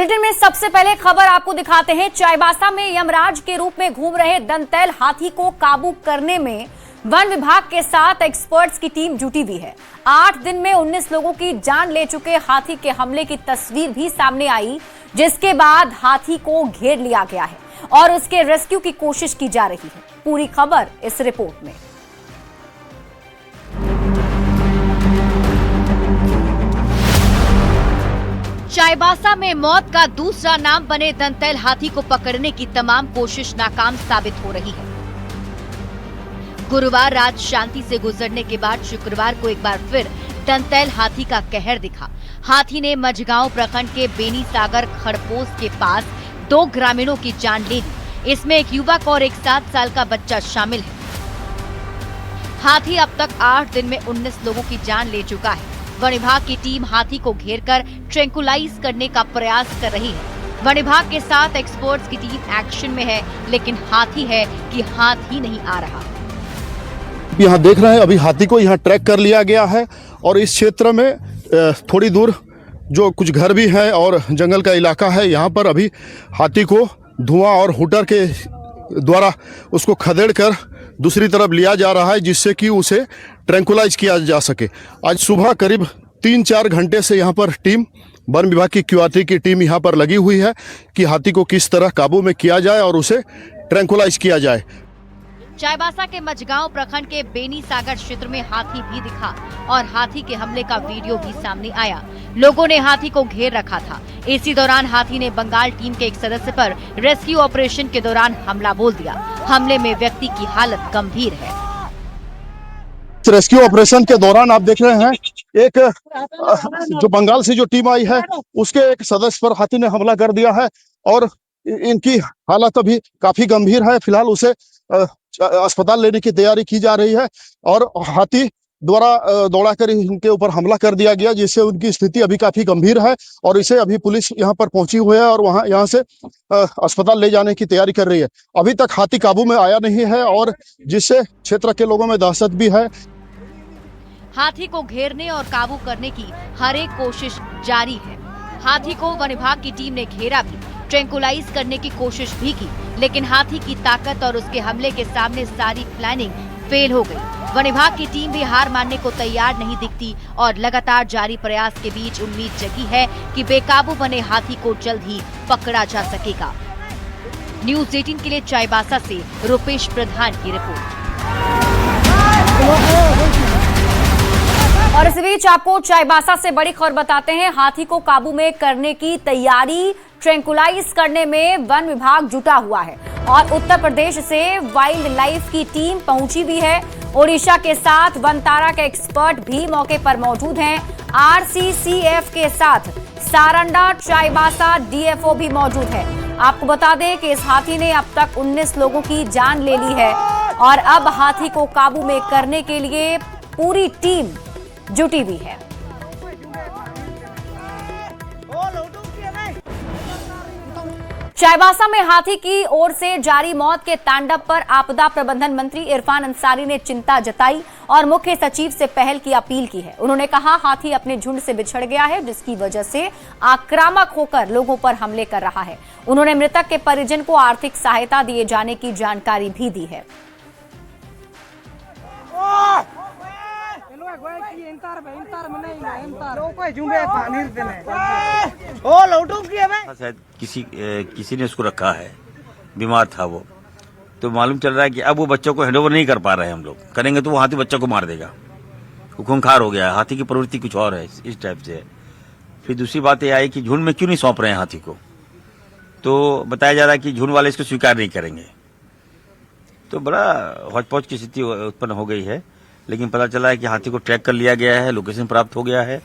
Bulletin में सबसे पहले खबर आपको दिखाते हैं। चाईबासा में यमराज के रूप में घूम रहे दंतैल हाथी को काबू करने में वन विभाग के साथ एक्सपर्ट्स की टीम जुटी हुई है। 8 दिन में 19 लोगों की जान ले चुके हाथी के हमले की तस्वीर भी सामने आई, जिसके बाद हाथी को घेर लिया गया है और उसके रेस्क्यू की कोशिश की जा रही है। पूरी खबर इस रिपोर्ट में। चाईबासा में मौत का दूसरा नाम बने दंतैल हाथी को पकड़ने की तमाम कोशिश नाकाम साबित हो रही है। गुरुवार रात शांति से गुजरने के बाद शुक्रवार को एक बार फिर दंतैल हाथी का कहर दिखा। हाथी ने मझगांव प्रखंड के बेनी सागर खड़पोस के पास 2 ग्रामीणों की जान ले ली। इसमें एक युवक और एक 7 साल का बच्चा शामिल है। हाथी अब तक 8 दिन में 19 लोगों की जान ले चुका है। वन विभाग की टीम हाथी को घेरकर ट्रैंकुलाइज करने का प्रयास कर रही है। वन विभाग के साथ एक्सपर्ट्स की टीम एक्शन में है, लेकिन हाथी है कि हाथ ही नहीं आ रहा। यहाँ देख रहे हैं, अभी हाथी को यहाँ ट्रैक कर लिया गया है और इस क्षेत्र में थोड़ी दूर जो कुछ घर भी है और जंगल का इलाका है, यहाँ पर अभी हाथी को धुआं और हुटर के द्वारा उसको खदेड़ कर दूसरी तरफ लिया जा रहा है, जिससे कि उसे ट्रैंकुलाइज किया जा सके। आज सुबह करीब 3-4 घंटे से यहाँ पर टीम वन विभाग की क्यूआरटी की टीम यहाँ पर लगी हुई है कि हाथी को किस तरह काबू में किया जाए और उसे ट्रैंकुलाइज किया जाए। चाईबासा के मझगांव प्रखंड के बेनी सागर क्षेत्र में हाथी भी दिखा और हाथी के हमले का वीडियो भी सामने आया। लोगों ने हाथी को घेर रखा था। इसी दौरान हाथी ने बंगाल टीम के एक सदस्य पर रेस्क्यू ऑपरेशन के दौरान हमला बोल दिया। हमले में व्यक्ति की हालत गंभीर है। रेस्क्यू ऑपरेशन के दौरान आप देख रहे हैं, एक जो बंगाल से जो टीम आई है उसके एक सदस्य पर हाथी ने हमला कर दिया है और इनकी हालत अभी काफी गंभीर है। फिलहाल उसे अस्पताल लेने की तैयारी की जा रही है और हाथी द्वारा दौड़ाकर इनके ऊपर हमला कर दिया गया, जिससे उनकी स्थिति अभी काफी गंभीर है और इसे अभी पुलिस यहाँ पर पहुंची हुई है और यहाँ से अस्पताल ले जाने की तैयारी कर रही है। अभी तक हाथी काबू में आया नहीं है और जिससे क्षेत्र के लोगों में दहशत भी है। हाथी को घेरने और काबू करने की हर एक कोशिश जारी है। हाथी को वन विभाग की टीम ने घेरा भी, ट्रैंकुलाइज करने की कोशिश भी की, लेकिन हाथी की ताकत और उसके हमले के सामने सारी प्लानिंग फेल हो गई। वन विभाग की टीम भी हार मानने को तैयार नहीं दिखती और लगातार जारी प्रयास के बीच उम्मीद जगी है कि बेकाबू बने हाथी को जल्द ही पकड़ा जा सकेगा। न्यूज़ 18 के लिए चाईबासा से रुपेश प्रधान की रिपोर्ट। और इस बीच आपको चाईबासा से बड़ी खबर बताते हैं। हाथी को काबू में करने की तैयारी, ट्रैंकुलाइज करने में वन विभाग जुटा हुआ है और उत्तर प्रदेश से वाइल्ड लाइफ की टीम पहुंची भी है। ओडिशा के साथ वनतारा के एक्सपर्ट भी मौके पर मौजूद हैं। आरसीसीएफ के साथ सारंडा चाईबासा डीएफओ भी मौजूद है। आपको बता दें कि इस हाथी ने अब तक 19 लोगों की जान ले ली है और अब हाथी को काबू में करने के लिए पूरी टीम जुटी हुई है। चाईबासा में हाथी की ओर से जारी मौत के तांडव पर आपदा प्रबंधन मंत्री इरफान अंसारी ने चिंता जताई और मुख्य सचिव से पहल की अपील की है। उन्होंने कहा, हाथी अपने झुंड से बिछड़ गया है, जिसकी वजह से आक्रामक होकर लोगों पर हमले कर रहा है। उन्होंने मृतक के परिजन को आर्थिक सहायता दिए जाने की जानकारी भी दी है। शायद किसी ने उसको रखा है, बीमार था वो, तो मालूम चल रहा है कि अब वो बच्चों को हैंडओवर नहीं कर पा रहे हैं। हम लोग करेंगे तो वो हाथी बच्चों को मार देगा। वो खूंखार हो गया है। हाथी की प्रवृत्ति कुछ और है, इस टाइप से है। फिर दूसरी बात ये आई कि झुंड में क्यों नहीं सौंप रहे हैं हाथी को, तो बताया जा रहा है कि झुंड वाले इसको स्वीकार नहीं करेंगे। तो बड़ा हौच-पौच की स्थिति उत्पन्न हो गई है, लेकिन पता चला है कि हाथी को ट्रैक कर लिया गया है, लोकेशन प्राप्त हो गया है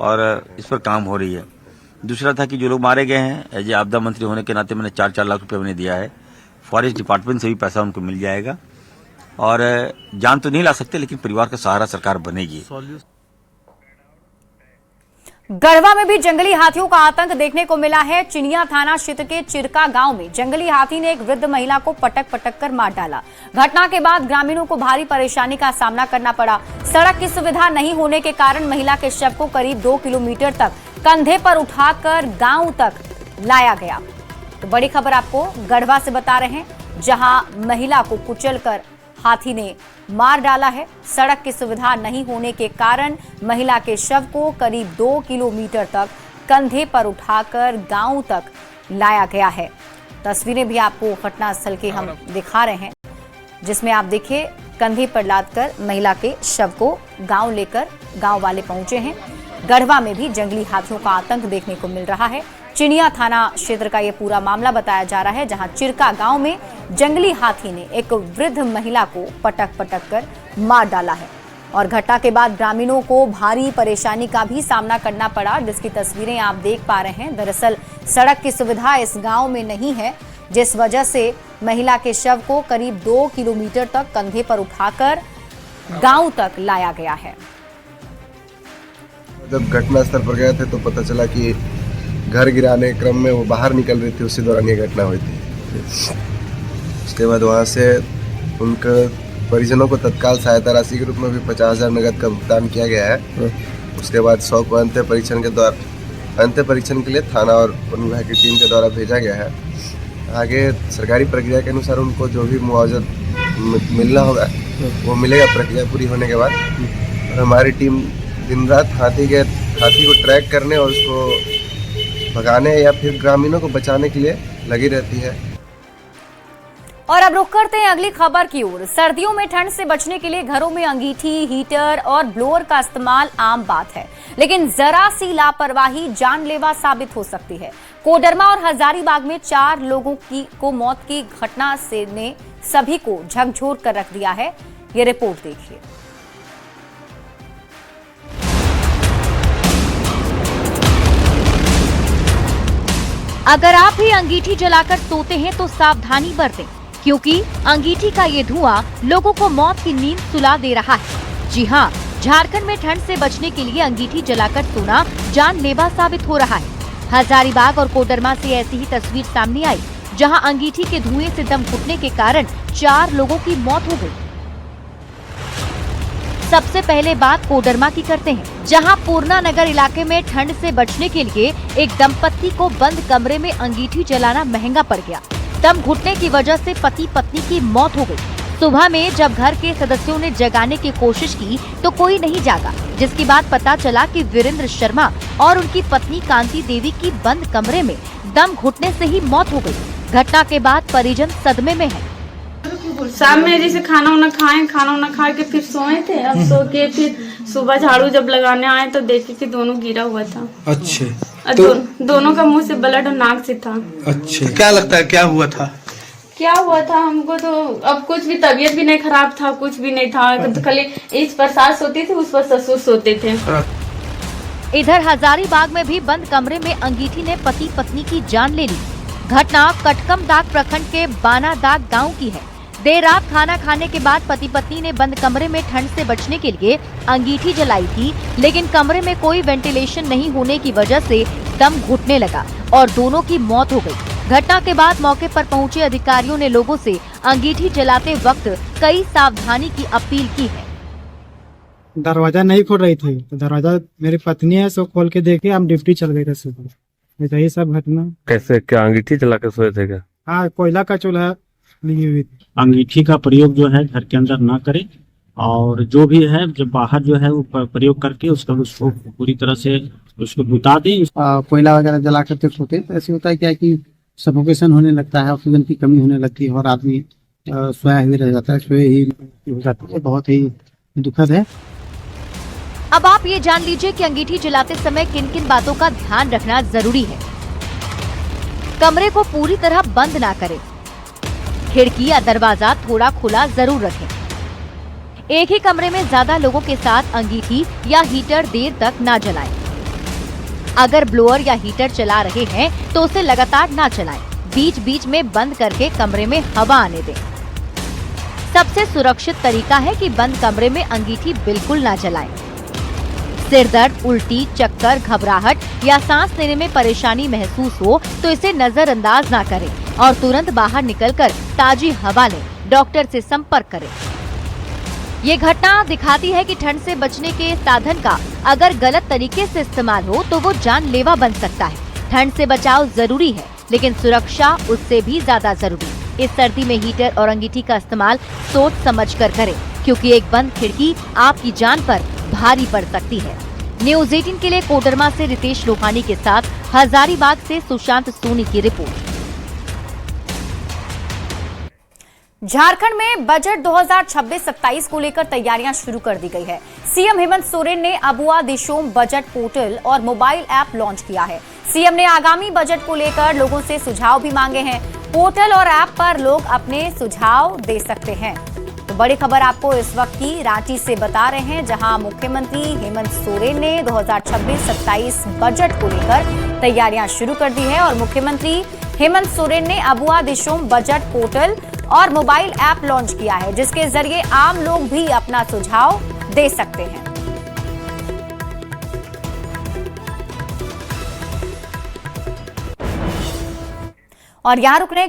और इस पर काम हो रही है। दूसरा था कि जो लोग मारे गए हैं, एज ए आपदा मंत्री होने के नाते मैंने 4-4 लाख रुपए मैंने दिया है। फॉरेस्ट डिपार्टमेंट से भी पैसा उनको मिल जाएगा और जान तो नहीं ला सकते, लेकिन परिवार का सहारा सरकार बनेगी। गढ़वा में भी जंगली हाथियों का आतंक देखने को मिला है। चिनिया थाना क्षेत्र के चिरका गांव में जंगली हाथी ने एक वृद्ध महिला को पटक कर मार डाला। घटना के बाद ग्रामीणों को भारी परेशानी का सामना करना पड़ा। सड़क की सुविधा नहीं होने के कारण महिला के शव को करीब 2 किलोमीटर तक कंधे पर उठाकर गांव तक लाया गया। तो बड़ी खबर आपको गढ़वा से बता रहे हैं, जहां महिला को कुचलकर हाथी ने मार डाला है। सड़क की सुविधा नहीं होने के कारण महिला के शव को करीब 2 किलोमीटर तक कंधे पर उठाकर गांव तक लाया गया है। तस्वीरें भी आपको घटनास्थल की हम दिखा रहे हैं, जिसमें आप देखिए कंधे पर लादकर महिला के शव को गांव लेकर गांव वाले पहुंचे हैं। गढ़वा में भी जंगली हाथियों का आतंक देखने को मिल रहा है। चिनिया थाना क्षेत्र का यह पूरा मामला बताया जा रहा है, जहां चिरका गांव में जंगली हाथी ने एक वृद्ध महिला को पटक कर मार डाला है और घटना के बाद ग्रामीणों को भारी परेशानी का भी सामना करना पड़ा, जिसकी तस्वीरें आप देख पा रहे हैं। दरअसल सड़क की सुविधा इस गांव में नहीं है, जिस वजह से महिला के शव को करीब 2 किलोमीटर तक कंधे पर उठाकर गांव तक लाया गया है। जब घटनास्थल पर गए थे तो पता चला कि घर गिराने क्रम में वो बाहर निकल रही थी, उसी दौरान ये घटना हुई थी। उसके बाद वहाँ से उनके परिजनों को तत्काल सहायता राशि के रूप में भी 50,000 नगद का भुगतान किया गया है। उसके बाद शव को अंत्य परीक्षण के लिए थाना और वन विभाग की टीम के द्वारा भेजा गया है। आगे सरकारी प्रक्रिया के अनुसार उनको जो भी मुआवजा मिलना होगा वो मिलेगा, प्रक्रिया पूरी होने के बाद। और हमारी टीम दिन रात हाथी को ट्रैक करने और उसको भगाने या फिर ग्रामीणों को बचाने के लिए लगी रहती है। और अब रुक करते हैं अगली खबर की ओर। सर्दियों में ठंड से बचने के लिए घरों में अंगीठी, हीटर और ब्लोअर का इस्तेमाल आम बात है, लेकिन जरा सी लापरवाही जानलेवा साबित हो सकती है। कोडरमा और हजारीबाग में 4 लोगों को मौत की घटना से ने सभी को झकझोर कर रख दिया है। ये रिपोर्ट देखिए। अगर आप भी अंगीठी जलाकर सोते हैं तो सावधानी बरतें, क्योंकि अंगीठी का ये धुआं लोगों को मौत की नींद सुला दे रहा है। जी हां, झारखंड में ठंड से बचने के लिए अंगीठी जलाकर सोना जानलेवा साबित हो रहा है। हजारीबाग और कोडरमा से ऐसी ही तस्वीर सामने आई, जहां अंगीठी के धुएं से दम घुटने के कारण 4 लोगों की मौत हो गई। सबसे पहले बात कोडरमा की करते हैं, जहां पूर्णा नगर इलाके में ठंड से बचने के लिए एक दंपत्ति को बंद कमरे में अंगीठी जलाना महंगा पड़ गया। दम घुटने की वजह से पति पत्नी की मौत हो गई। सुबह में जब घर के सदस्यों ने जगाने की कोशिश की तो कोई नहीं जागा, जिसके बाद पता चला कि वीरेंद्र शर्मा और उनकी पत्नी कांति देवी की बंद कमरे में दम घुटने से ही मौत हो गई। घटना के बाद परिजन सदमे में है। शाम में जैसे खाना वाना खा के फिर सोए थे। अब सो के फिर सुबह झाड़ू जब लगाने आए तो देखे कि दोनों गिरा हुआ था। अच्छा, तो दोनों का मुंह से ब्लड और नाक से था। अच्छा, तो क्या लगता है क्या हुआ था? हमको तो अब कुछ भी, तबीयत भी नहीं खराब था, कुछ भी नहीं था, तो खाली इस पर सास सोती थी, उस पर ससुर सोते थे। इधर हजारीबाग में भी बंद कमरे में अंगीठी ने पति पत्नी की जान ले ली। घटना कटकमदाग प्रखंड के बानादाग गांव की है। देर रात खाना खाने के बाद पति पत्नी ने बंद कमरे में ठंड से बचने के लिए अंगीठी जलाई थी, लेकिन कमरे में कोई वेंटिलेशन नहीं होने की वजह से दम घुटने लगा और दोनों की मौत हो गई। घटना के बाद मौके पर पहुंचे अधिकारियों ने लोगों से अंगीठी जलाते वक्त कई सावधानी की अपील की है। दरवाजा नहीं खोल रही थी तो दरवाजा मेरी पत्नी है सो खोल के देखे, हम ड्यूटी चल गए थे सुबह। यही सब घटना। कैसे, क्या अंगीठी जला के सोए थे क्या? हाँ, कोयला का चूल्हा ली हुई थी। अंगीठी का प्रयोग जो है घर के अंदर ना करें, और जो भी है जब बाहर जो है वो प्रयोग करके उसको पूरी तरह से उसको बुता दें। कोयला वगैरह जला करके सोते तो ऐसे होता है क्या कि सफोकेशन होने लगता है, ऑक्सीजन की कमी होने लगती है और आदमी सोया ही रह जाता है, सोए ही हो जाता है। बहुत ही दुखद है। अब आप ये जान लीजिए कि अंगीठी जलाते समय किन किन बातों का ध्यान रखना जरूरी है। कमरे को पूरी तरह बंद ना करें, खिड़की या दरवाजा थोड़ा खुला जरूर रखें। एक ही कमरे में ज्यादा लोगों के साथ अंगीठी या हीटर देर तक ना जलाएं। अगर ब्लोअर या हीटर चला रहे हैं तो उसे लगातार ना चलाएं। बीच बीच में बंद करके कमरे में हवा आने दें। सबसे सुरक्षित तरीका है कि बंद कमरे में अंगीठी बिल्कुल ना जलाएं। सिर दर्द, उल्टी, चक्कर, घबराहट या सांस लेने में परेशानी महसूस हो तो इसे नजरअंदाज ना करें और तुरंत बाहर निकलकर ताजी हवा लें। डॉक्टर से संपर्क करें। ये घटना दिखाती है कि ठंड से बचने के साधन का अगर गलत तरीके से इस्तेमाल हो तो वो जानलेवा बन सकता है। ठंड से बचाव जरूरी है, लेकिन सुरक्षा उससे भी ज्यादा जरूरी। इस सर्दी में हीटर और अंगीठी का इस्तेमाल सोच समझ कर करें, क्योंकि एक बंद खिड़की आपकी जान पर भारी पड़ सकती है। न्यूज़ 18 के लिए कोडरमा से रितेश लोहानी के साथ हजारीबाग से सुशांत सोनी की रिपोर्ट। झारखंड में बजट 2026-27 को लेकर तैयारियां शुरू कर दी गई है। सीएम हेमंत सोरेन ने अबुआ दिशोम बजट पोर्टल और मोबाइल ऐप लॉन्च किया है। सीएम ने आगामी बजट को लेकर लोगों से सुझाव भी मांगे हैं। पोर्टल और ऐप पर लोग अपने सुझाव दे सकते हैं। तो बड़ी खबर आपको इस वक्त की रांची से बता रहे हैं, जहां मुख्यमंत्री हेमंत सोरेन ने 2026-27 बजट को लेकर तैयारियां शुरू कर दी है और मुख्यमंत्री हेमंत सोरेन ने अबुआ दिशोम बजट पोर्टल और मोबाइल ऐप लॉन्च किया है, जिसके जरिए आम लोग भी अपना सुझाव दे सकते हैं। और यहां रुक रहे